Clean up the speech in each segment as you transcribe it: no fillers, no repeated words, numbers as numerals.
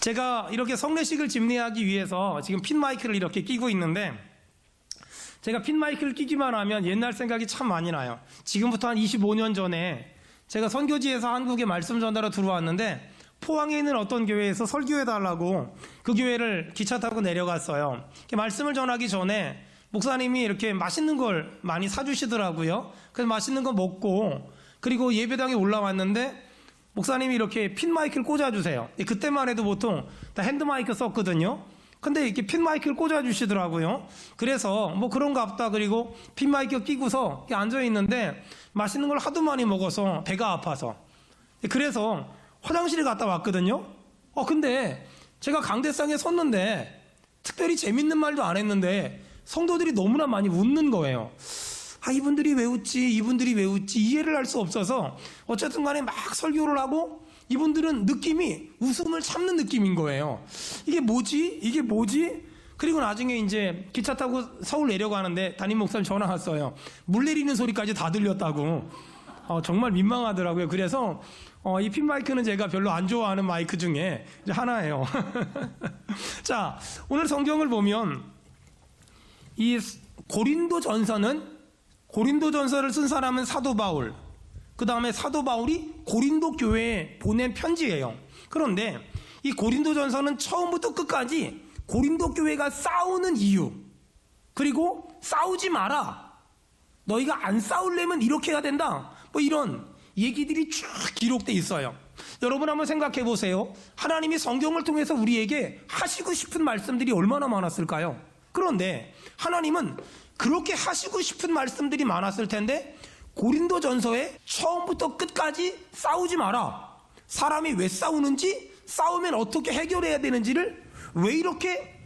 제가 이렇게 성례식을 집례하기 위해서 지금 핀 마이크를 이렇게 끼고 있는데, 제가 핀 마이크를 끼기만 하면 옛날 생각이 참 많이 나요. 지금부터 한 25년 전에 제가 선교지에서 한국에 말씀 전하러 들어왔는데, 포항에 있는 어떤 교회에서 설교해달라고 그 교회를 기차 타고 내려갔어요. 말씀을 전하기 전에 목사님이 이렇게 맛있는 걸 많이 사주시더라고요. 그래서 맛있는 거 먹고, 그리고 예배당에 올라왔는데 목사님이 이렇게 핀 마이크를 꽂아주세요. 그때만 해도 보통 다 핸드 마이크 썼거든요. 근데 이렇게 핀 마이크를 꽂아주시더라고요. 그래서 뭐 그런가 보다. 그리고 핀 마이크 끼고서 앉아있는데 맛있는 걸 하도 많이 먹어서 배가 아파서, 그래서 화장실에 갔다 왔거든요. 근데 제가 강대상에 섰는데 특별히 재밌는 말도 안 했는데 성도들이 너무나 많이 웃는 거예요. 이분들이 왜 웃지? 이분들이 왜 웃지? 이해를 할 수 없어서 어쨌든 간에 막 설교를 하고, 이분들은 느낌이 웃음을 참는 느낌인 거예요. 이게 뭐지? 이게 뭐지? 그리고 나중에 이제 기차 타고 서울 내려가는데 담임 목사님 전화 왔어요. 물 내리는 소리까지 다 들렸다고. 정말 민망하더라고요. 그래서 이 핀 마이크는 제가 별로 안 좋아하는 마이크 중에 하나예요. 자, 오늘 성경을 보면 이 고린도전서를 쓴 사람은 사도 바울, 그 다음에 사도 바울이 고린도 교회에 보낸 편지예요. 그런데 이 고린도전서는 처음부터 끝까지 고린도 교회가 싸우는 이유, 그리고 싸우지 마라, 너희가 안 싸우려면 이렇게 해야 된다, 뭐 이런 얘기들이 쭉 기록돼 있어요. 여러분 한번 생각해 보세요. 하나님이 성경을 통해서 우리에게 하시고 싶은 말씀들이 얼마나 많았을까요? 그런데 하나님은 그렇게 하시고 싶은 말씀들이 많았을 텐데 고린도전서에 처음부터 끝까지 싸우지 마라, 사람이 왜 싸우는지, 싸우면 어떻게 해결해야 되는지를 왜 이렇게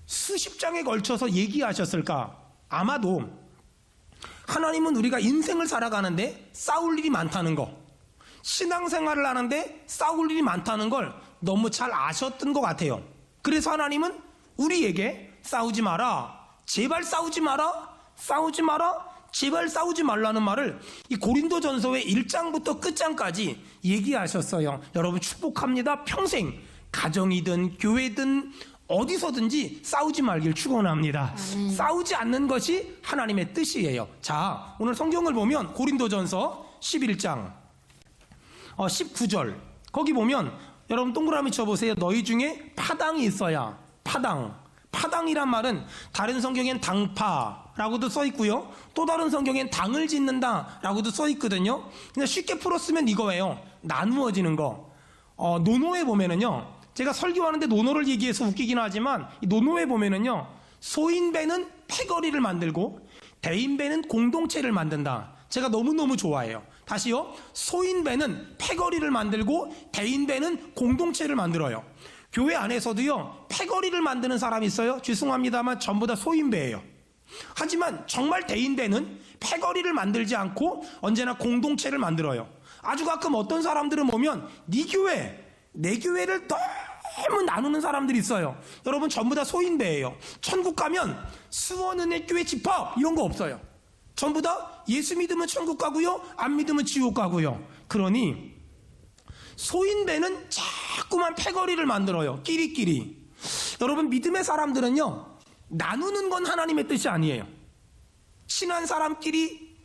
수십 장에 걸쳐서 얘기하셨을까? 아마도 하나님은 우리가 인생을 살아가는데 싸울 일이 많다는 거, 신앙생활을 하는데 싸울 일이 많다는 걸 너무 잘 아셨던 것 같아요. 그래서 하나님은 우리에게 싸우지 마라, 제발 싸우지 마라, 싸우지 마라, 제발 싸우지 말라는 말을 이 고린도전서의 1장부터 끝장까지 얘기하셨어요. 여러분 축복합니다. 평생 가정이든 교회든 어디서든지 싸우지 말길 축원합니다. 싸우지 않는 것이 하나님의 뜻이에요. 자, 오늘 성경을 보면 고린도전서 11장 19절 거기 보면, 여러분 동그라미 쳐보세요. 너희 중에 파당이 있어야. 파당이란 말은 다른 성경엔 당파라고도 써 있고요, 또 다른 성경엔 당을 짓는다라고도 써 있거든요. 그냥 쉽게 풀었으면 이거예요. 나누어지는 거. 노노에 보면은요, 제가 설교하는데 노노를 얘기해서 웃기긴 하지만 이 노노에 보면은요, 소인배는 패거리를 만들고 대인배는 공동체를 만든다. 제가 너무너무 좋아해요. 다시요. 소인배는 패거리를 만들고 대인배는 공동체를 만들어요. 교회 안에서도요, 패거리를 만드는 사람이 있어요. 죄송합니다만 전부 다 소인배예요. 하지만 정말 대인배는 패거리를 만들지 않고 언제나 공동체를 만들어요. 아주 가끔 어떤 사람들은 보면 네 교회, 내 교회를 너무 나누는 사람들이 있어요. 여러분 전부 다 소인배예요. 천국 가면 수원은혜교회 집합 이런 거 없어요. 전부 다 예수 믿으면 천국 가고요, 안 믿으면 지옥 가고요. 그러니 소인배는 자꾸만 패거리를 만들어요. 끼리끼리. 여러분 믿음의 사람들은요, 나누는 건 하나님의 뜻이 아니에요. 친한 사람끼리,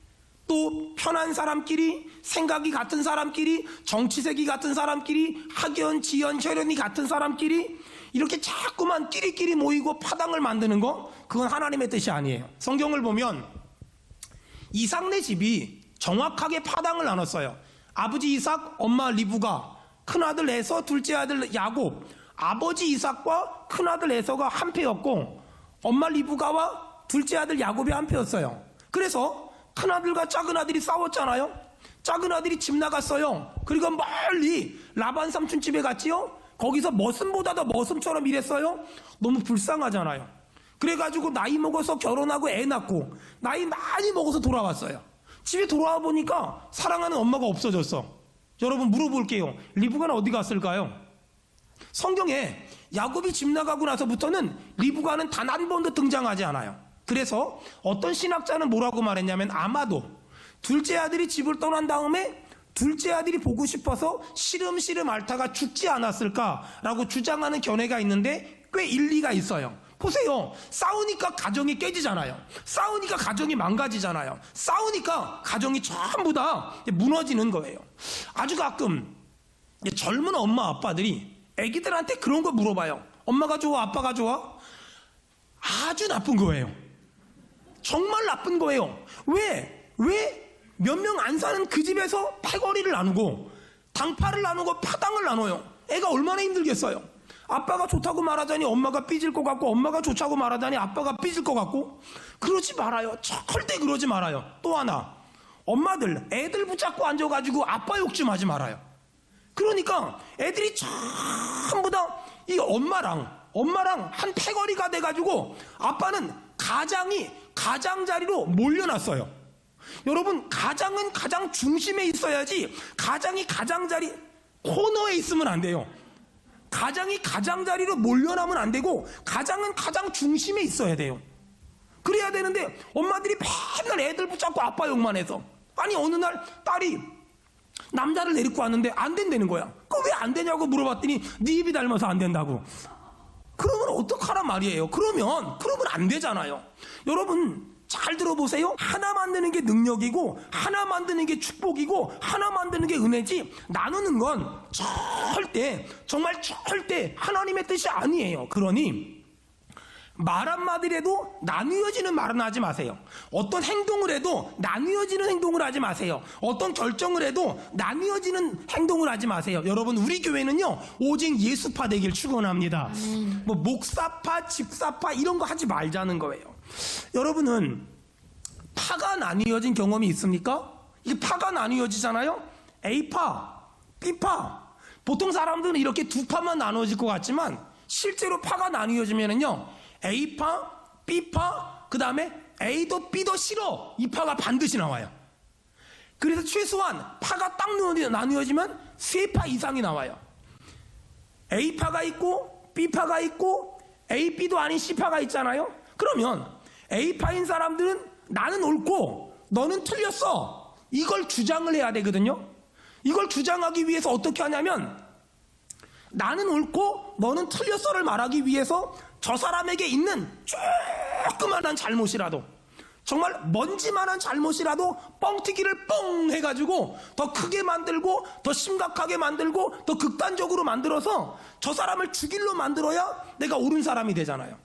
또 편한 사람끼리, 생각이 같은 사람끼리, 정치색이 같은 사람끼리, 학연, 지연, 혈연이 같은 사람끼리 이렇게 자꾸만 끼리끼리 모이고 파당을 만드는 거, 그건 하나님의 뜻이 아니에요. 성경을 보면 이삭네 집이 정확하게 파당을 나눴어요. 아버지 이삭, 엄마 리브가, 큰아들 에서, 둘째 아들 야곱, 아버지 이삭과 큰아들 에서가 한 패였고 엄마 리브가와 둘째 아들 야곱이 한 패였어요. 그래서 큰아들과 작은아들이 싸웠잖아요. 작은아들이 집 나갔어요. 그리고 멀리 라반 삼촌 집에 갔지요. 거기서 머슴보다 더 머슴처럼 일했어요. 너무 불쌍하잖아요. 그래가지고 나이 먹어서 결혼하고 애 낳고 나이 많이 먹어서 돌아왔어요. 집에 돌아와 보니까 사랑하는 엄마가 없어졌어. 여러분 물어볼게요. 리브가는 어디 갔을까요? 성경에 야곱이 집 나가고 나서부터는 리브가는 단 한 번도 등장하지 않아요. 그래서 어떤 신학자는 뭐라고 말했냐면, 아마도 둘째 아들이 집을 떠난 다음에 둘째 아들이 보고 싶어서 시름시름 앓다가 죽지 않았을까라고 주장하는 견해가 있는데 꽤 일리가 있어요. 보세요. 싸우니까 가정이 깨지잖아요. 싸우니까 가정이 망가지잖아요. 싸우니까 가정이 전부 다 무너지는 거예요. 아주 가끔 젊은 엄마 아빠들이 애기들한테 그런 거 물어봐요. 엄마가 좋아? 아빠가 좋아? 아주 나쁜 거예요. 정말 나쁜 거예요. 왜 몇 명 안 사는 그 집에서 패거리를 나누고 당파를 나누고 파당을 나눠요? 애가 얼마나 힘들겠어요. 아빠가 좋다고 말하자니 엄마가 삐질 것 같고, 엄마가 좋다고 말하자니 아빠가 삐질 것 같고. 그러지 말아요. 절대 그러지 말아요. 또 하나, 엄마들 애들 붙잡고 앉아가지고 아빠 욕 좀 하지 말아요. 그러니까 애들이 전부 다 이 엄마랑 한 패거리가 돼가지고 아빠는 가장자리로 몰려났어요. 여러분, 가장은 가장 중심에 있어야지 가장이 가장자리 코너에 있으면 안 돼요. 가장이 가장자리로 몰려나면 안 되고 가장은 가장 중심에 있어야 돼요. 그래야 되는데 엄마들이 맨날 애들 붙잡고 아빠 욕만 해서, 아니 어느 날 딸이 남자를 내리고 왔는데 안 된다는 거야. 그거 왜 안 되냐고 물어봤더니 네 입이 닮아서 안 된다고. 그러면 어떡하란 말이에요. 그러면 안 되잖아요. 여러분 잘 들어보세요. 하나 만드는 게 능력이고 하나 만드는 게 축복이고 하나 만드는 게 은혜지, 나누는 건 정말 절대 하나님의 뜻이 아니에요. 그러니 말 한마디라도 나누어지는 말은 하지 마세요. 어떤 행동을 해도 나누어지는 행동을 하지 마세요. 어떤 결정을 해도 나누어지는 행동을 하지 마세요. 여러분, 우리 교회는요 오직 예수파 되길 축원합니다. 뭐 목사파, 집사파 이런 거 하지 말자는 거예요. 여러분은 파가 나뉘어진 경험이 있습니까? 이게 파가 나뉘어지잖아요. A파, B파. 보통 사람들은 이렇게 두 파만 나누어질 것 같지만 실제로 파가 나뉘어지면은요 A파, B파, 그 다음에 A도 B도 싫어, 이 파가 반드시 나와요. 그래서 최소한 파가 딱 나뉘어지면 세 파 이상이 나와요. A파가 있고 B파가 있고 A, B도 아닌 C파가 있잖아요. 그러면 A파인 사람들은 나는 옳고 너는 틀렸어, 이걸 주장을 해야 되거든요. 이걸 주장하기 위해서 어떻게 하냐면 나는 옳고 너는 틀렸어를 말하기 위해서 저 사람에게 있는 조그만한 잘못이라도, 정말 먼지만한 잘못이라도 뻥튀기를 뻥 해가지고 더 크게 만들고 더 심각하게 만들고 더 극단적으로 만들어서 저 사람을 죽일로 만들어야 내가 옳은 사람이 되잖아요.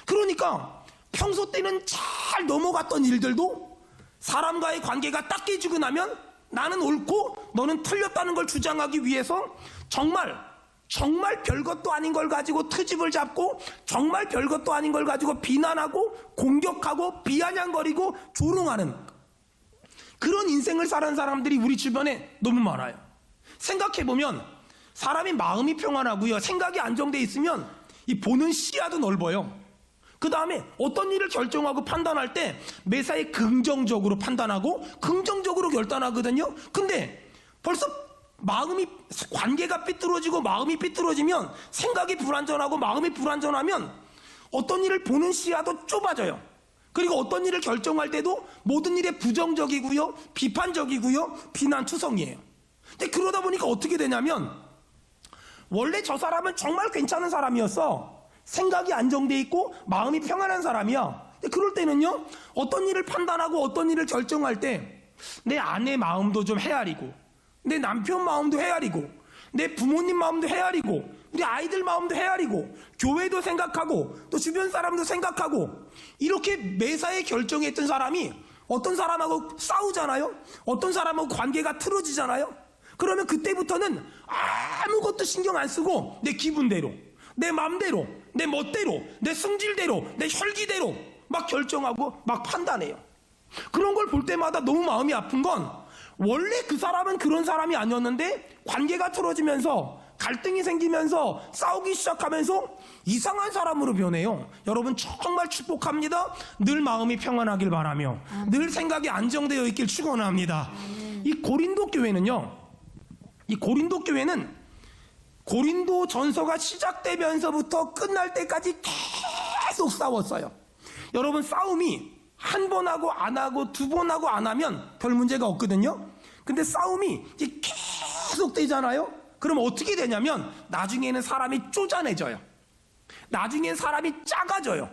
그러니까 평소 때는 잘 넘어갔던 일들도 사람과의 관계가 딱 깨지고 나면 나는 옳고 너는 틀렸다는 걸 주장하기 위해서 정말 별것도 아닌 걸 가지고 트집을 잡고, 정말 별것도 아닌 걸 가지고 비난하고 공격하고 비아냥거리고 조롱하는 그런 인생을 사는 사람들이 우리 주변에 너무 많아요. 생각해보면 사람이 마음이 평안하고요, 생각이 안정돼 있으면 이 보는 시야도 넓어요. 그 다음에 어떤 일을 결정하고 판단할 때 매사에 긍정적으로 판단하고 긍정적으로 결단하거든요. 근데 벌써 관계가 삐뚤어지고 마음이 삐뚤어지면 생각이 불완전하고 마음이 불완전하면 어떤 일을 보는 시야도 좁아져요. 그리고 어떤 일을 결정할 때도 모든 일에 부정적이고요, 비판적이고요, 비난투성이에요. 근데 그러다 보니까 어떻게 되냐면 원래 저 사람은 정말 괜찮은 사람이었어. 생각이 안정돼 있고 마음이 평안한 사람이야. 근데 그럴 때는요, 어떤 일을 판단하고 어떤 일을 결정할 때 내 아내 마음도 좀 헤아리고, 내 남편 마음도 헤아리고, 내 부모님 마음도 헤아리고, 우리 아이들 마음도 헤아리고, 교회도 생각하고, 또 주변 사람도 생각하고, 이렇게 매사에 결정했던 사람이 어떤 사람하고 싸우잖아요. 어떤 사람하고 관계가 틀어지잖아요. 그러면 그때부터는 아무것도 신경 안 쓰고 내 기분대로, 내 맘대로, 내 멋대로, 내 승질대로, 내 혈기대로 막 결정하고 막 판단해요. 그런 걸 볼 때마다 너무 마음이 아픈 건, 원래 그 사람은 그런 사람이 아니었는데 관계가 틀어지면서 갈등이 생기면서 싸우기 시작하면서 이상한 사람으로 변해요. 여러분 정말 축복합니다. 늘 마음이 평안하길 바라며 늘 생각이 안정되어 있길 축원합니다. 이 고린도 교회는 고린도 전서가 시작되면서부터 끝날 때까지 계속 싸웠어요. 여러분 싸움이 한 번 하고 안 하고 두 번 하고 안 하면 별 문제가 없거든요. 근데 싸움이 이제 계속 되잖아요. 그럼 어떻게 되냐면 나중에는 사람이 쪼잔해져요. 나중엔 사람이 작아져요.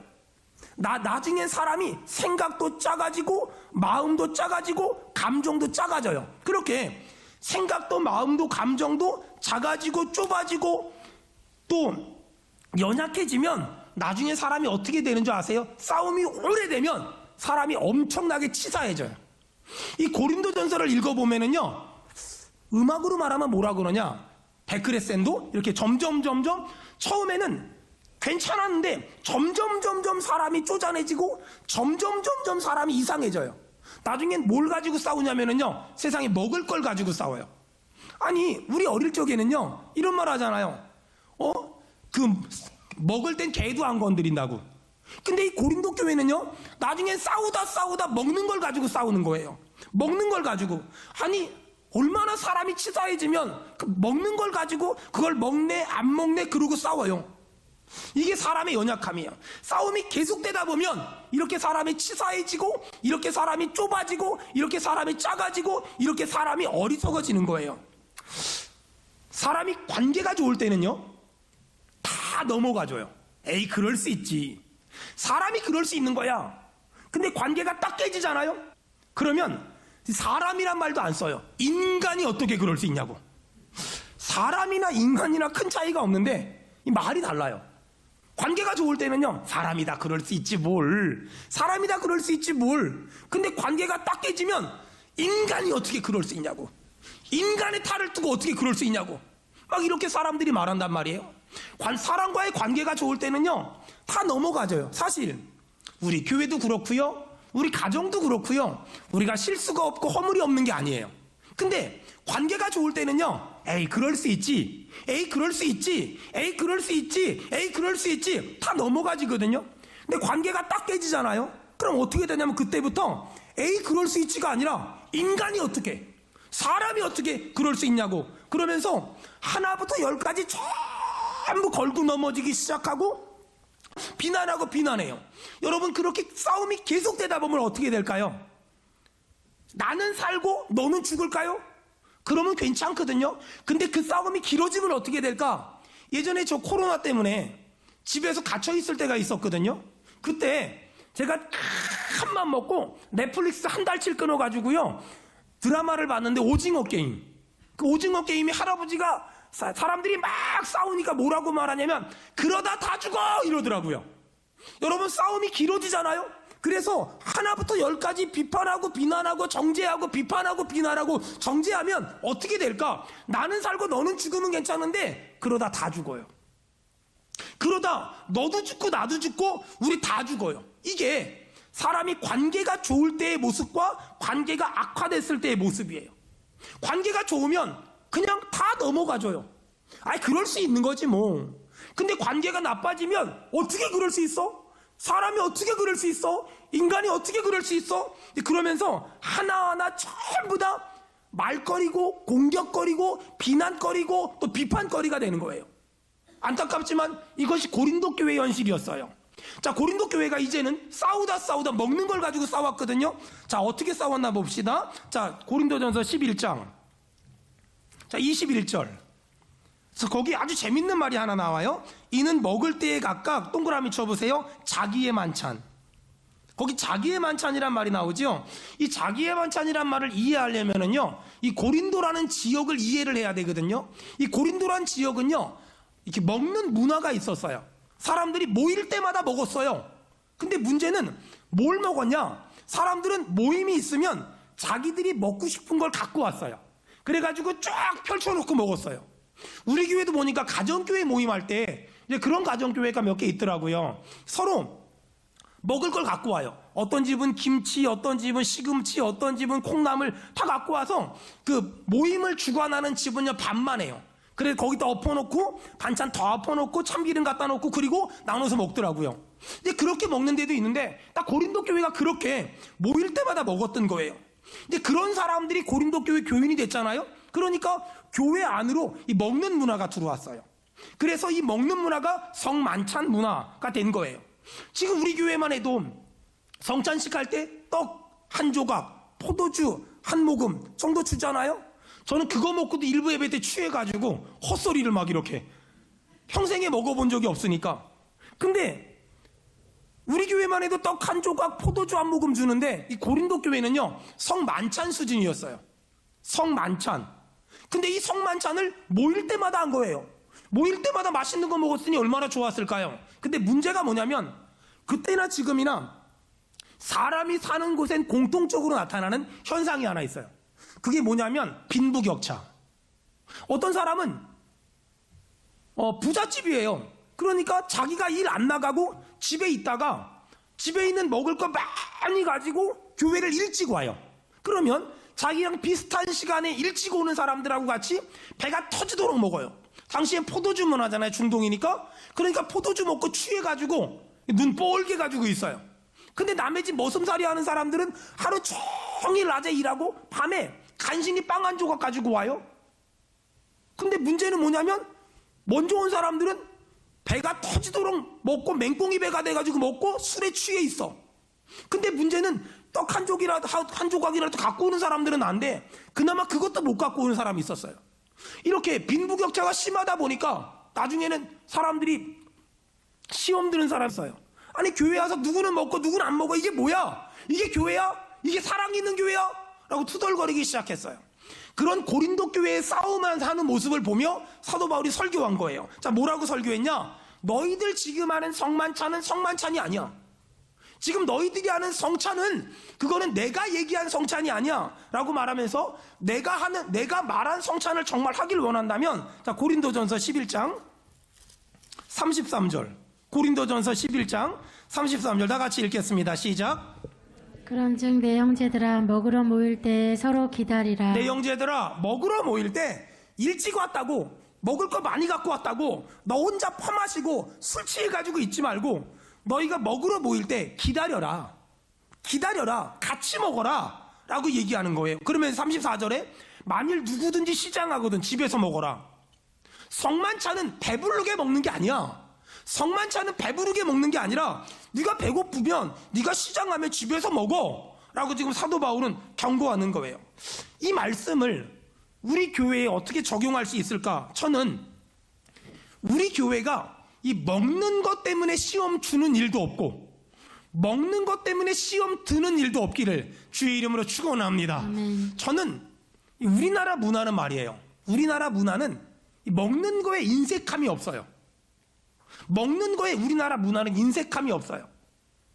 나중엔 사람이 생각도 작아지고 마음도 작아지고 감정도 작아져요. 그렇게 생각도 마음도 감정도 작아지고 좁아지고 또 연약해지면 나중에 사람이 어떻게 되는 줄 아세요? 싸움이 오래되면 사람이 엄청나게 치사해져요. 이 고린도전서를 읽어보면은요, 음악으로 말하면 뭐라 그러냐, 데크레센도 이렇게 점점 처음에는 괜찮았는데 점점 사람이 쪼잔해지고 점점 사람이 이상해져요. 나중엔 뭘 가지고 싸우냐면은요, 세상에 먹을 걸 가지고 싸워요. 아니, 우리 어릴 적에는요 이런 말 하잖아요. 먹을 땐 개도 안 건드린다고. 근데 이 고린도 교회는요, 나중엔 싸우다 먹는 걸 가지고 싸우는 거예요. 먹는 걸 가지고. 아니, 얼마나 사람이 치사해지면 그 먹는 걸 가지고 그걸 먹네 안 먹네 그러고 싸워요. 이게 사람의 연약함이에요. 싸움이 계속되다 보면 이렇게 사람이 치사해지고 이렇게 사람이 좁아지고 이렇게 사람이 작아지고 이렇게 사람이 어리석어지는 거예요. 사람이 관계가 좋을 때는요, 다 넘어가줘요. 에이, 그럴 수 있지. 사람이 그럴 수 있는 거야. 근데 관계가 딱 깨지잖아요. 그러면 사람이란 말도 안 써요. 인간이 어떻게 그럴 수 있냐고. 사람이나 인간이나 큰 차이가 없는데 이 말이 달라요. 관계가 좋을 때는요, 사람이다 그럴 수 있지 뭘. 사람이다 그럴 수 있지 뭘. 근데 관계가 딱 깨지면 인간이 어떻게 그럴 수 있냐고. 인간의 탈을 두고 어떻게 그럴 수 있냐고. 막 이렇게 사람들이 말한단 말이에요. 사람과의 관계가 좋을 때는요, 다 넘어가져요. 사실 우리 교회도 그렇고요, 우리 가정도 그렇고요, 우리가 실수가 없고 허물이 없는 게 아니에요. 근데 관계가 좋을 때는요, 에이 그럴 수 있지, 에이 그럴 수 있지, 에이 그럴 수 있지, 에이 그럴 수 있지, 다 넘어가지거든요. 근데 관계가 딱 깨지잖아요. 그럼 어떻게 되냐면 그때부터 에이 그럴 수 있지가 아니라 인간이 어떻게, 사람이 어떻게 그럴 수 있냐고. 그러면서 하나부터 열까지 전부 걸고 넘어지기 시작하고 비난하고 비난해요. 여러분, 그렇게 싸움이 계속되다 보면 어떻게 될까요? 나는 살고 너는 죽을까요? 그러면 괜찮거든요. 근데 그 싸움이 길어지면 어떻게 될까? 예전에 저 코로나 때문에 집에서 갇혀 있을 때가 있었거든요. 그때 제가 큰맘 먹고 넷플릭스 한 달치 끊어가지고요, 드라마를 봤는데 오징어 게임. 그 오징어 게임이 할아버지가 사람들이 막 싸우니까 뭐라고 말하냐면 그러다 다 죽어 이러더라고요. 여러분, 싸움이 길어지잖아요. 그래서 하나부터 열까지 비판하고 비난하고 정죄하고 비판하고 비난하고 정죄하면 어떻게 될까? 나는 살고 너는 죽으면 괜찮은데 그러다 다 죽어요. 그러다 너도 죽고 나도 죽고 우리 다 죽어요. 이게 사람이 관계가 좋을 때의 모습과 관계가 악화됐을 때의 모습이에요. 관계가 좋으면 그냥 다 넘어가줘요. 아이, 그럴 수 있는 거지 뭐. 근데 관계가 나빠지면 어떻게 그럴 수 있어? 사람이 어떻게 그럴 수 있어? 인간이 어떻게 그럴 수 있어? 그러면서 하나하나 전부 다 말거리고 공격거리고 비난거리고 또 비판거리가 되는 거예요. 안타깝지만 이것이 고린도 교회의 현실이었어요. 자, 고린도 교회가 이제는 싸우다 먹는 걸 가지고 싸웠거든요. 자, 어떻게 싸웠나 봅시다. 자, 고린도전서 11장 자 21절. 그래서 거기 아주 재밌는 말이 하나 나와요. 이는 먹을 때에 각각 동그라미 쳐보세요. 자기의 만찬. 거기 자기의 만찬이란 말이 나오죠. 이 자기의 만찬이란 말을 이해하려면은요, 이 고린도라는 지역을 이해를 해야 되거든요. 이 고린도라는 지역은요, 이렇게 먹는 문화가 있었어요. 사람들이 모일 때마다 먹었어요. 근데 문제는 뭘 먹었냐? 사람들은 모임이 있으면 자기들이 먹고 싶은 걸 갖고 왔어요. 그래가지고 쫙 펼쳐놓고 먹었어요. 우리 교회도 보니까 가정교회 모임할 때 이제 그런 가정교회가 몇 개 있더라고요. 서로 먹을 걸 갖고 와요. 어떤 집은 김치, 어떤 집은 시금치, 어떤 집은 콩나물 다 갖고 와서 그 모임을 주관하는 집은요, 반만 해요. 그래서 거기다 엎어놓고 반찬 더 엎어놓고 참기름 갖다 놓고 그리고 나눠서 먹더라고요. 이제 그렇게 먹는 데도 있는데 딱 고린도 교회가 그렇게 모일 때마다 먹었던 거예요. 이제 그런 사람들이 고린도 교회 교인이 됐잖아요. 그러니까 교회 안으로 이 먹는 문화가 들어왔어요. 그래서 이 먹는 문화가 성만찬 문화가 된 거예요. 지금 우리 교회만 해도 성찬식 할 때 떡 한 조각, 포도주 한 모금 정도 주잖아요. 저는 그거 먹고도 일부 예배 때 취해가지고 헛소리를 막 이렇게 평생에 먹어본 적이 없으니까. 근데 우리 교회만 해도 떡 한 조각, 포도주 한 모금 주는데 이 고린도 교회는요 성만찬 수준이었어요. 성만찬. 근데 이 성만찬을 모일 때마다 한 거예요. 모일 때마다 맛있는 거 먹었으니 얼마나 좋았을까요? 근데 문제가 뭐냐면 그때나 지금이나 사람이 사는 곳엔 공통적으로 나타나는 현상이 하나 있어요. 그게 뭐냐면 빈부격차. 어떤 사람은 부잣집이에요. 그러니까 자기가 일 안 나가고 집에 있다가 집에 있는 먹을 거 많이 가지고 교회를 일찍 와요. 그러면 자기랑 비슷한 시간에 일찍 오는 사람들하고 같이 배가 터지도록 먹어요. 당시엔 포도주 문화잖아요. 중동이니까. 그러니까 포도주 먹고 취해가지고 눈 뻘게 가지고 있어요. 근데 남의 집 머슴살이 하는 사람들은 하루 종일 낮에 일하고 밤에 간신히 빵 한 조각 가지고 와요. 근데 문제는 뭐냐면 먼저 온 사람들은 배가 터지도록 먹고 맹꽁이 배가 돼가지고 먹고 술에 취해 있어. 근데 문제는 떡 한 조각이라도 갖고 오는 사람들은 안 돼. 그나마 그것도 못 갖고 오는 사람이 있었어요. 이렇게 빈부격차가 심하다 보니까 나중에는 사람들이 시험 드는 사람이 있어요. 아니 교회 와서 누구는 먹고 누구는 안 먹어. 이게 뭐야? 이게 교회야? 이게 사랑 있는 교회야? 라고 투덜거리기 시작했어요. 그런 고린도 교회의 싸움만 하는 모습을 보며 사도 바울이 설교한 거예요. 자, 뭐라고 설교했냐? 너희들 지금 하는 성만찬은 성만찬이 아니야. 지금 너희들이 하는 성찬은 그거는 내가 얘기한 성찬이 아니야 라고 말하면서 내가 말한 성찬을 정말 하길 원한다면, 자, 고린도전서 11장 33절, 고린도전서 11장 33절 다 같이 읽겠습니다. 시작. 그런즉 내 형제들아 먹으러 모일 때 서로 기다리라. 내 형제들아 먹으러 모일 때 일찍 왔다고 먹을 거 많이 갖고 왔다고 너 혼자 퍼마시고 술 취해가지고 있지 말고 너희가 먹으러 모일 때 기다려라. 같이 먹어라 라고 얘기하는 거예요. 그러면 34절에 만일 누구든지 시장하거든 집에서 먹어라. 성만찬은 배부르게 먹는 게 아니야. 성만찬은 배부르게 먹는 게 아니라 네가 배고프면 네가 시장하면 집에서 먹어 라고 지금 사도 바울은 경고하는 거예요. 이 말씀을 우리 교회에 어떻게 적용할 수 있을까? 저는 우리 교회가 이 먹는 것 때문에 시험 주는 일도 없고 먹는 것 때문에 시험 드는 일도 없기를 주의 이름으로 축원합니다. 아멘. 저는 우리나라 문화는 말이에요. 우리나라 문화는 먹는 거에 인색함이 없어요. 먹는 거에 우리나라 문화는 인색함이 없어요.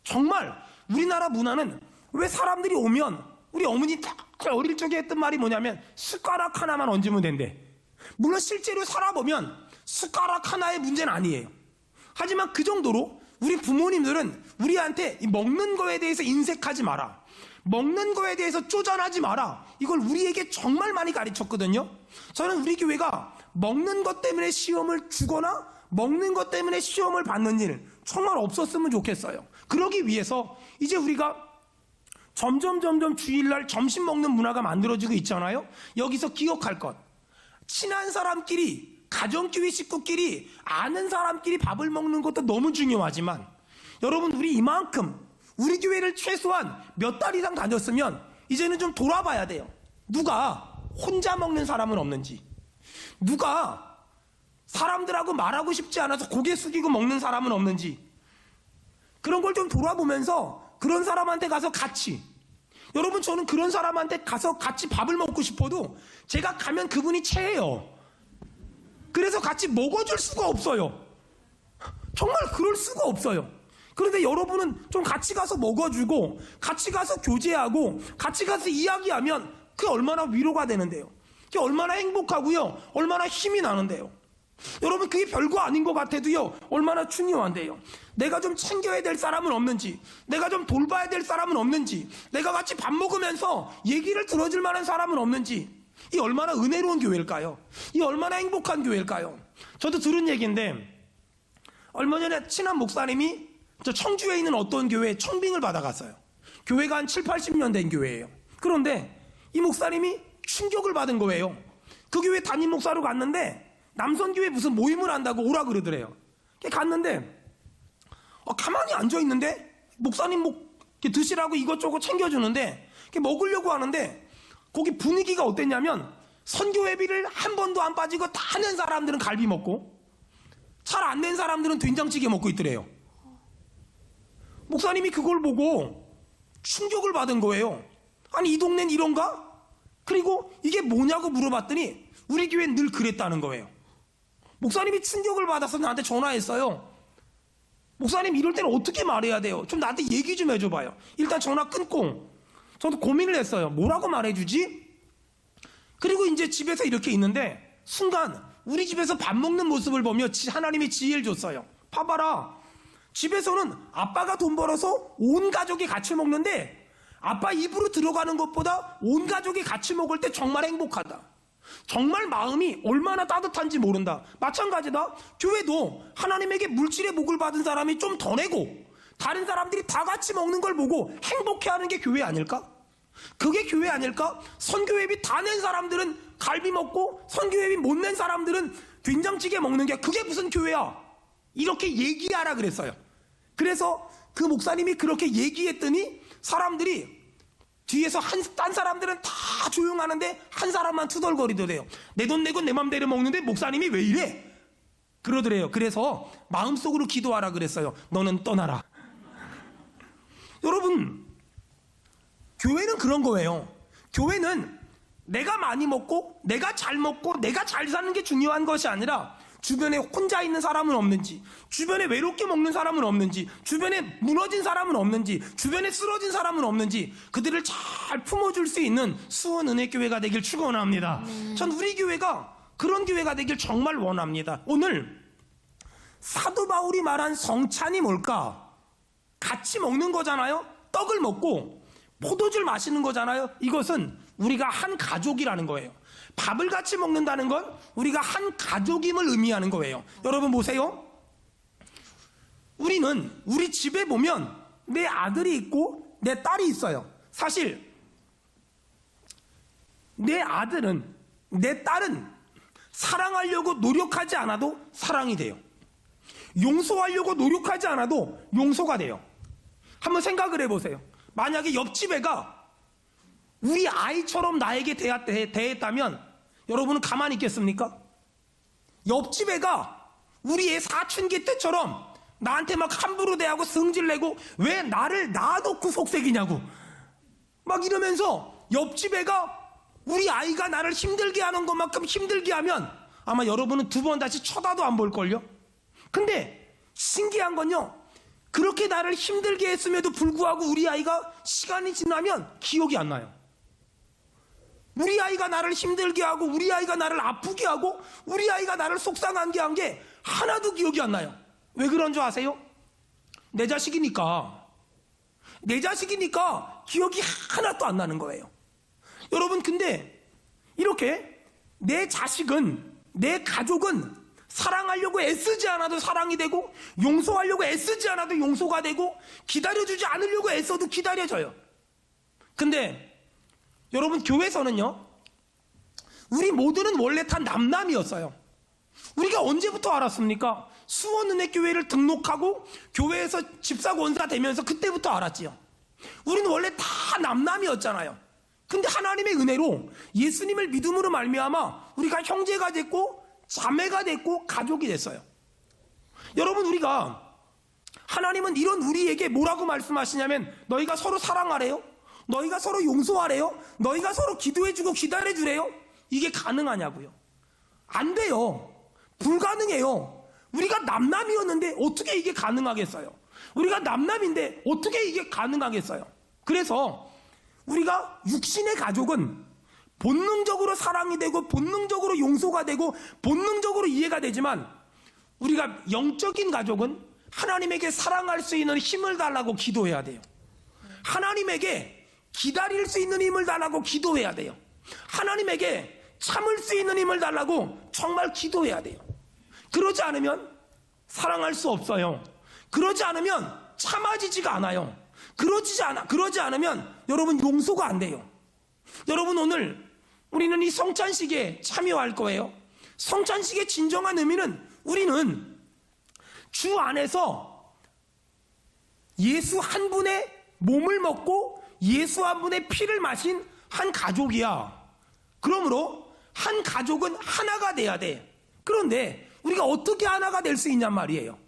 정말 우리나라 문화는 왜 사람들이 오면 우리 어머니 다 어릴 적에 했던 말이 뭐냐면 숟가락 하나만 얹으면 된대. 물론 실제로 살아보면 숟가락 하나의 문제는 아니에요. 하지만 그 정도로 우리 부모님들은 우리한테 먹는 거에 대해서 인색하지 마라, 먹는 거에 대해서 쪼잔하지 마라, 이걸 우리에게 정말 많이 가르쳤거든요. 저는 우리 교회가 먹는 것 때문에 시험을 주거나 먹는 것 때문에 시험을 받는 일 정말 없었으면 좋겠어요. 그러기 위해서 이제 우리가 점점 주일날 점심 먹는 문화가 만들어지고 있잖아요. 여기서 기억할 것, 친한 사람끼리, 가정교회 식구끼리, 아는 사람끼리 밥을 먹는 것도 너무 중요하지만 여러분, 우리 이만큼 우리 교회를 최소한 몇 달 이상 다녔으면 이제는 좀 돌아봐야 돼요. 누가 혼자 먹는 사람은 없는지, 누가 사람들하고 말하고 싶지 않아서 고개 숙이고 먹는 사람은 없는지, 그런 걸 좀 돌아보면서 그런 사람한테 가서 같이, 여러분 저는 그런 사람한테 가서 같이 밥을 먹고 싶어도 제가 가면 그분이 체해요. 그래서 같이 먹어줄 수가 없어요. 정말 그럴 수가 없어요. 그런데 여러분은 좀 같이 가서 먹어주고 같이 가서 교제하고 같이 가서 이야기하면 그게 얼마나 위로가 되는데요. 그게 얼마나 행복하고요, 얼마나 힘이 나는데요. 여러분, 그게 별거 아닌 것 같아도요 얼마나 중요한데요. 내가 좀 챙겨야 될 사람은 없는지, 내가 좀 돌봐야 될 사람은 없는지, 내가 같이 밥 먹으면서 얘기를 들어줄 만한 사람은 없는지, 이 얼마나 은혜로운 교회일까요? 이 얼마나 행복한 교회일까요? 저도 들은 얘기인데 얼마 전에 친한 목사님이 저 청주에 있는 어떤 교회에 청빙을 받아갔어요. 교회가 한 7, 80년 된 교회예요. 그런데 이 목사님이 충격을 받은 거예요. 그 교회 담임 목사로 갔는데 남선교회 무슨 모임을 한다고 오라 그러더래요. 갔는데 가만히 앉아있는데 목사님 드시라고 이것저것 챙겨주는데 먹으려고 하는데 거기 분위기가 어땠냐면 선교회비를 한 번도 안 빠지고 다 낸 사람들은 갈비 먹고 잘 안 낸 사람들은 된장찌개 먹고 있더래요. 목사님이 그걸 보고 충격을 받은 거예요. 아니 이 동네는 이런가? 그리고 이게 뭐냐고 물어봤더니 우리 교회는 늘 그랬다는 거예요. 목사님이 충격을 받아서 나한테 전화했어요. 목사님 이럴 때는 어떻게 말해야 돼요? 좀 나한테 얘기 좀 해줘봐요. 일단 전화 끊고 저도 고민을 했어요. 뭐라고 말해주지? 그리고 이제 집에서 이렇게 있는데 순간 우리 집에서 밥 먹는 모습을 보며 하나님이 지혜를 줬어요. 봐봐라. 집에서는 아빠가 돈 벌어서 온 가족이 같이 먹는데 아빠 입으로 들어가는 것보다 온 가족이 같이 먹을 때 정말 행복하다. 정말 마음이 얼마나 따뜻한지 모른다. 마찬가지다. 교회도 하나님에게 물질의 복을 받은 사람이 좀 더 내고 다른 사람들이 다 같이 먹는 걸 보고 행복해하는 게 교회 아닐까? 그게 교회 아닐까? 선교회비 다 낸 사람들은 갈비 먹고 선교회비 못 낸 사람들은 된장찌개 먹는 게 그게 무슨 교회야? 이렇게 얘기하라 그랬어요. 그래서 그 목사님이 그렇게 얘기했더니 사람들이 뒤에서 딴 사람들은 다 조용하는데 한 사람만 투덜거리더래요. 내 돈 내고 내 맘대로 먹는데 목사님이 왜 이래? 그러더래요. 그래서 마음속으로 기도하라 그랬어요. 너는 떠나라. 여러분, 교회는 그런 거예요. 교회는 내가 많이 먹고 내가 잘 먹고 내가 잘 사는 게 중요한 것이 아니라 주변에 혼자 있는 사람은 없는지, 주변에 외롭게 먹는 사람은 없는지, 주변에 무너진 사람은 없는지, 주변에 쓰러진 사람은 없는지 그들을 잘 품어줄 수 있는 수원은혜교회가 되길 축원합니다. 전 우리 교회가 그런 교회가 되길 정말 원합니다. 오늘 사도 바울이 말한 성찬이 뭘까? 같이 먹는 거잖아요. 떡을 먹고 포도주를 마시는 거잖아요. 이것은 우리가 한 가족이라는 거예요. 밥을 같이 먹는다는 건 우리가 한 가족임을 의미하는 거예요. 여러분 보세요. 우리는 우리 집에 보면 내 아들이 있고 내 딸이 있어요. 사실 내 아들은 내 딸은 사랑하려고 노력하지 않아도 사랑이 돼요. 용서하려고 노력하지 않아도 용서가 돼요. 한번 생각을 해보세요. 만약에 옆집 애가 우리 아이처럼 나에게 대했다면 여러분은 가만히 있겠습니까? 옆집 애가 우리 애 사춘기 때처럼 나한테 막 함부로 대하고 성질내고 왜 나를 놔놓고 속색이냐고 막 이러면서 옆집 애가 우리 아이가 나를 힘들게 하는 것만큼 힘들게 하면 아마 여러분은 두 번 다시 쳐다도 안 볼걸요? 근데 신기한 건요, 그렇게 나를 힘들게 했음에도 불구하고 우리 아이가 시간이 지나면 기억이 안 나요. 우리 아이가 나를 힘들게 하고 우리 아이가 나를 아프게 하고 우리 아이가 나를 속상하게 한 게 하나도 기억이 안 나요. 왜 그런 줄 아세요? 내 자식이니까 기억이 하나도 안 나는 거예요. 여러분, 근데 이렇게 내 자식은, 내 가족은 사랑하려고 애쓰지 않아도 사랑이 되고 용서하려고 애쓰지 않아도 용서가 되고 기다려주지 않으려고 애써도 기다려져요. 근데 여러분, 교회에서는요, 우리 모두는 원래 다 남남이었어요. 우리가 언제부터 알았습니까? 수원은혜교회를 등록하고 교회에서 집사 권사 되면서 그때부터 알았지요. 우리는 원래 다 남남이었잖아요. 근데 하나님의 은혜로 예수님을 믿음으로 말미암아 우리가 형제가 됐고 자매가 됐고 가족이 됐어요. 여러분, 우리가 하나님은 이런 우리에게 뭐라고 말씀하시냐면 너희가 서로 사랑하래요? 너희가 서로 용서하래요? 너희가 서로 기도해주고 기다려주래요? 이게 가능하냐고요? 안 돼요. 불가능해요. 우리가 남남이었는데 어떻게 이게 가능하겠어요? 우리가 남남인데 어떻게 이게 가능하겠어요? 그래서 우리가 육신의 가족은 본능적으로 사랑이 되고 본능적으로 용서가 되고 본능적으로 이해가 되지만 우리가 영적인 가족은 하나님에게 사랑할 수 있는 힘을 달라고 기도해야 돼요. 하나님에게 기다릴 수 있는 힘을 달라고 기도해야 돼요. 하나님에게 참을 수 있는 힘을 달라고 정말 기도해야 돼요. 그러지 않으면 사랑할 수 없어요. 그러지 않으면 참아지지가 않아요. 그러지 않으면 여러분 용서가 안 돼요. 여러분, 오늘 우리는 이 성찬식에 참여할 거예요. 성찬식의 진정한 의미는 우리는 주 안에서 예수 한 분의 몸을 먹고 예수 한 분의 피를 마신 한 가족이야. 그러므로 한 가족은 하나가 돼야 돼. 그런데 우리가 어떻게 하나가 될 수 있냔 말이에요.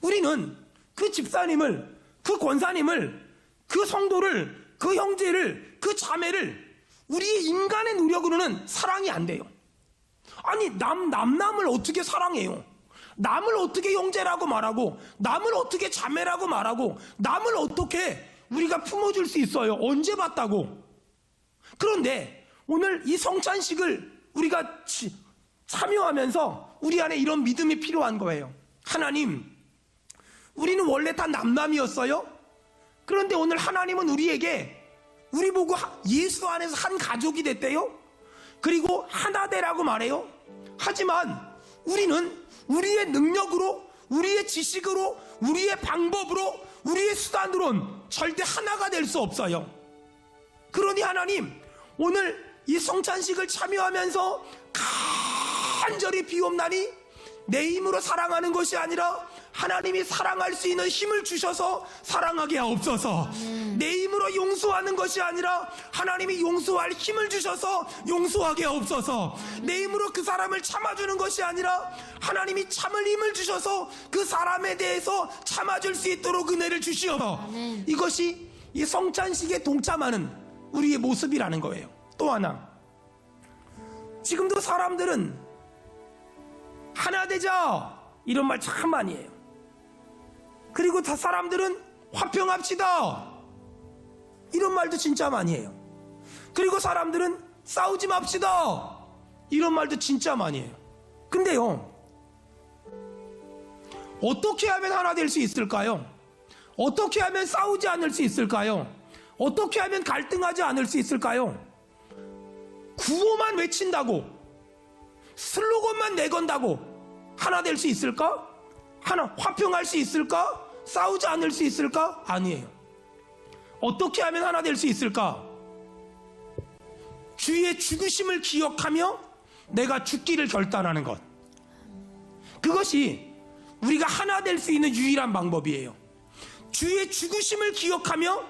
우리는 그 집사님을, 그 권사님을, 그 성도를, 그 형제를, 그 자매를 우리의 인간의 노력으로는 사랑이 안 돼요. 아니 남을 어떻게 사랑해요? 남을 어떻게 형제라고 말하고, 남을 어떻게 자매라고 말하고, 남을 어떻게 우리가 품어줄 수 있어요? 언제 봤다고? 그런데 오늘 이 성찬식을 우리가 참여하면서 우리 안에 이런 믿음이 필요한 거예요. 하나님, 우리는 원래 다 남남이었어요. 그런데 오늘 하나님은 우리에게, 우리 보고 예수 안에서 한 가족이 됐대요. 그리고 하나 되라고 말해요. 하지만 우리는 우리의 능력으로, 우리의 지식으로, 우리의 방법으로, 우리의 수단으로는 절대 하나가 될 수 없어요. 그러니 하나님, 오늘 이 성찬식을 참여하면서 간절히 비옵나니 내 힘으로 사랑하는 것이 아니라 하나님이 사랑할 수 있는 힘을 주셔서 사랑하게 하옵소서. 내 힘으로 용서하는 것이 아니라 하나님이 용서할 힘을 주셔서 용서하게 하옵소서. 내 힘으로 그 사람을 참아주는 것이 아니라 하나님이 참을 힘을 주셔서 그 사람에 대해서 참아줄 수 있도록 은혜를 주시옵소서. 이것이 이 성찬식에 동참하는 우리의 모습이라는 거예요. 또 하나, 지금도 사람들은 하나 되자 이런 말 참 많이 해요. 그리고 다 사람들은 화평합시다 이런 말도 진짜 많이 해요. 그리고 사람들은 싸우지 맙시다 이런 말도 진짜 많이 해요. 근데요, 어떻게 하면 하나 될 수 있을까요? 어떻게 하면 싸우지 않을 수 있을까요? 어떻게 하면 갈등하지 않을 수 있을까요? 구호만 외친다고, 슬로건만 내건다고 하나 될 수 있을까? 하나 화평할 수 있을까? 싸우지 않을 수 있을까? 아니에요. 어떻게 하면 하나 될 수 있을까? 주의 죽으심을 기억하며 내가 죽기를 결단하는 것. 그것이 우리가 하나 될 수 있는 유일한 방법이에요. 주의 죽으심을 기억하며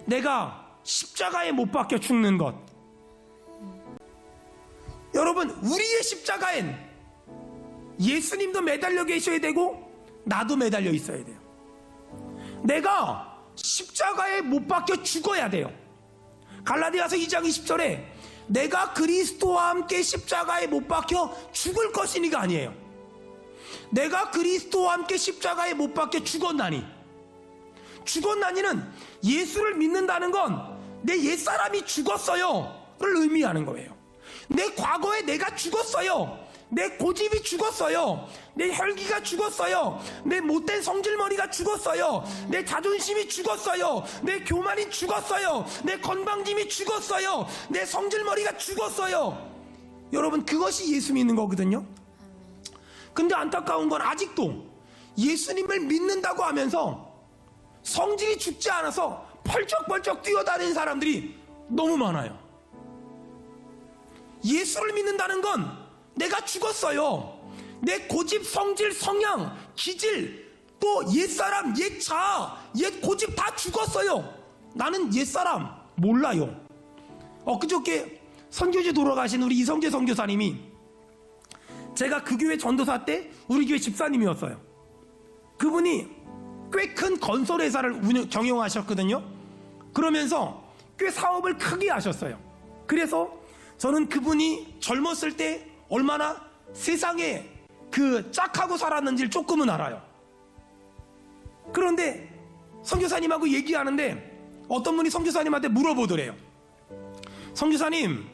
내가 십자가에 못 박혀 죽는 것. 여러분, 우리의 십자가엔 예수님도 매달려 계셔야 되고 나도 매달려 있어야 돼요. 내가 십자가에 못 박혀 죽어야 돼요. 갈라디아서 2장 20절에 내가 그리스도와 함께 십자가에 못 박혀 죽을 것이니가 아니에요. 내가 그리스도와 함께 십자가에 못 박혀 죽었나니. 죽었나니는 예수를 믿는다는 건 내 옛사람이 죽었어요를 의미하는 거예요. 내 과거에 내가 죽었어요. 내 고집이 죽었어요. 내 혈기가 죽었어요. 내 못된 성질머리가 죽었어요. 내 자존심이 죽었어요. 내 교만이 죽었어요. 내 건방짐이 죽었어요. 내 성질머리가 죽었어요. 여러분, 그것이 예수 믿는 거거든요. 근데 안타까운 건 아직도 예수님을 믿는다고 하면서 성질이 죽지 않아서 펄쩍펄쩍 뛰어다니는 사람들이 너무 많아요. 예수를 믿는다는 건 내가 죽었어요. 내 고집, 성질, 성향, 기질, 또 옛사람, 옛자, 옛 고집 다 죽었어요. 나는 옛사람 몰라요. 그저께 선교지 돌아가신 우리 이성재 선교사님이, 제가 그 교회 전도사 때 우리 교회 집사님이었어요. 그분이 꽤 큰 건설회사를 경영하셨거든요. 그러면서 꽤 사업을 크게 하셨어요. 그래서 저는 그분이 젊었을 때 얼마나 세상에 그 짝하고 살았는지를 조금은 알아요. 그런데 선교사님하고 얘기하는데 어떤 분이 선교사님한테 물어보더래요. 선교사님,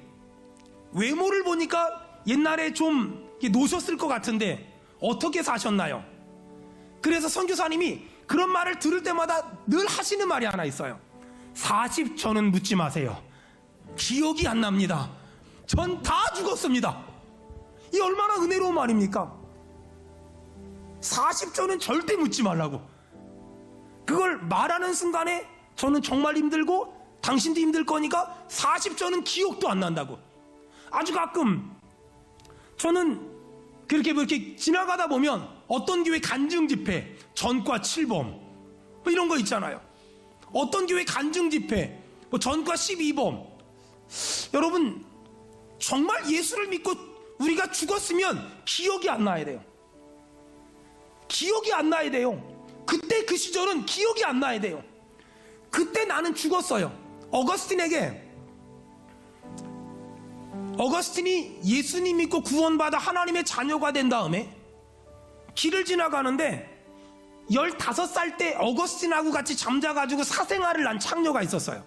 외모를 보니까 옛날에 좀 노셨을 것 같은데 어떻게 사셨나요? 그래서 선교사님이 그런 말을 들을 때마다 늘 하시는 말이 하나 있어요. 40초는 묻지 마세요. 기억이 안 납니다. 전 다 죽었습니다. 이 얼마나 은혜로운 말입니까? 40초는 절대 묻지 말라고. 그걸 말하는 순간에 저는 정말 힘들고 당신도 힘들 거니까 40초는 기억도 안 난다고. 아주 가끔 저는 그렇게 지나가다 보면 어떤 교회 간증 집회, 전과 7범 이런 거 있잖아요. 어떤 교회 간증 집회, 뭐 전과 12범. 여러분 정말 예수를 믿고 우리가 죽었으면 기억이 안 나야 돼요. 기억이 안 나야 돼요. 그때 그 시절은 기억이 안 나야 돼요. 그때 나는 죽었어요. 어거스틴이 예수님 믿고 구원받아 하나님의 자녀가 된 다음에 길을 지나가는데 15살 때 어거스틴하고 같이 잠자가지고 사생아를 낳은 창녀가 있었어요.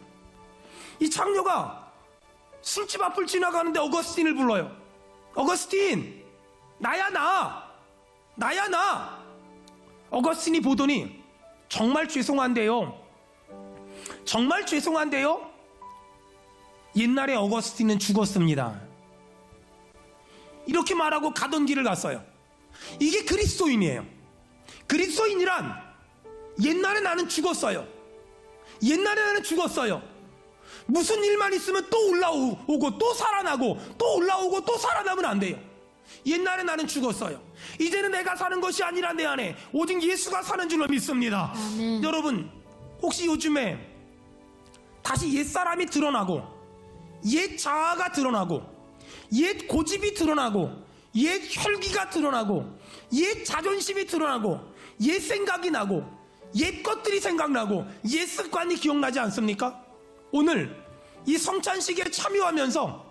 이 창녀가 술집 앞을 지나가는데 어거스틴을 불러요. 어거스틴, 나야 나. 어거스틴이 보더니 정말 죄송한데요. 옛날에 어거스틴은 죽었습니다. 이렇게 말하고 가던 길을 갔어요. 이게 그리스도인이에요. 그리스도인이란 옛날에 나는 죽었어요. 무슨 일만 있으면 또 올라오고 또 살아나고 또 올라오고 또 살아나면 안 돼요. 옛날에 나는 죽었어요. 이제는 내가 사는 것이 아니라 내 안에 오직 예수가 사는 줄로 믿습니다. 아멘. 여러분 혹시 요즘에 다시 옛사람이 드러나고 옛 자아가 드러나고 옛 고집이 드러나고 옛 혈기가 드러나고 옛 자존심이 드러나고 옛 생각이 나고 옛 것들이 생각나고 옛 습관이 기억나지 않습니까? 오늘 이 성찬식에 참여하면서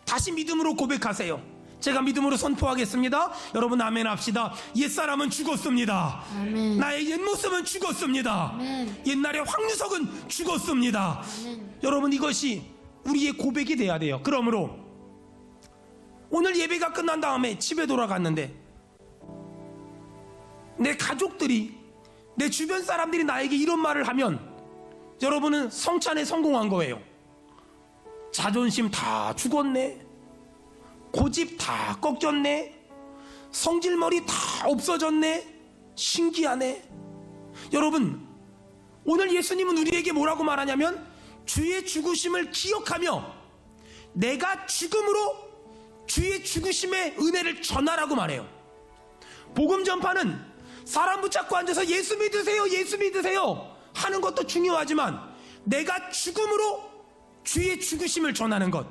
다시 믿음으로 고백하세요. 제가 믿음으로 선포하겠습니다. 여러분 아멘 합시다. 옛사람은 죽었습니다. 아멘. 나의 옛모습은 죽었습니다. 아멘. 옛날의 황유석은 죽었습니다. 아멘. 여러분 이것이 우리의 고백이 돼야 돼요. 그러므로 오늘 예배가 끝난 다음에 집에 돌아갔는데 내 가족들이 내 주변 사람들이 나에게 이런 말을 하면 여러분은 성찬에 성공한 거예요. 자존심 다 죽었네, 고집 다 꺾였네, 성질머리 다 없어졌네, 신기하네. 여러분 오늘 예수님은 우리에게 뭐라고 말하냐면 주의 죽으심을 기억하며 내가 죽음으로 주의 죽으심의 은혜를 전하라고 말해요. 복음 전파는 사람 붙잡고 앉아서 예수 믿으세요 하는 것도 중요하지만 내가 죽음으로 주의 죽으심을 전하는 것.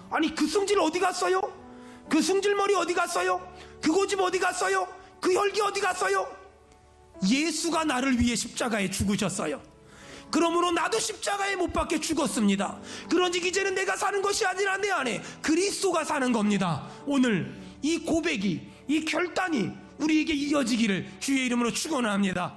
아니 그 성질 어디 갔어요? 그 승질머리 어디 갔어요? 그 고집 어디 갔어요? 그 혈기 어디 갔어요? 예수가 나를 위해 십자가에 죽으셨어요. 그러므로 나도 십자가에 못 박혀 죽었습니다. 그러니 이제는 내가 사는 것이 아니라 내 안에 그리스도가 사는 겁니다. 오늘 이 고백이, 이 결단이 우리에게 이어지기를 주의 이름으로 축원합니다.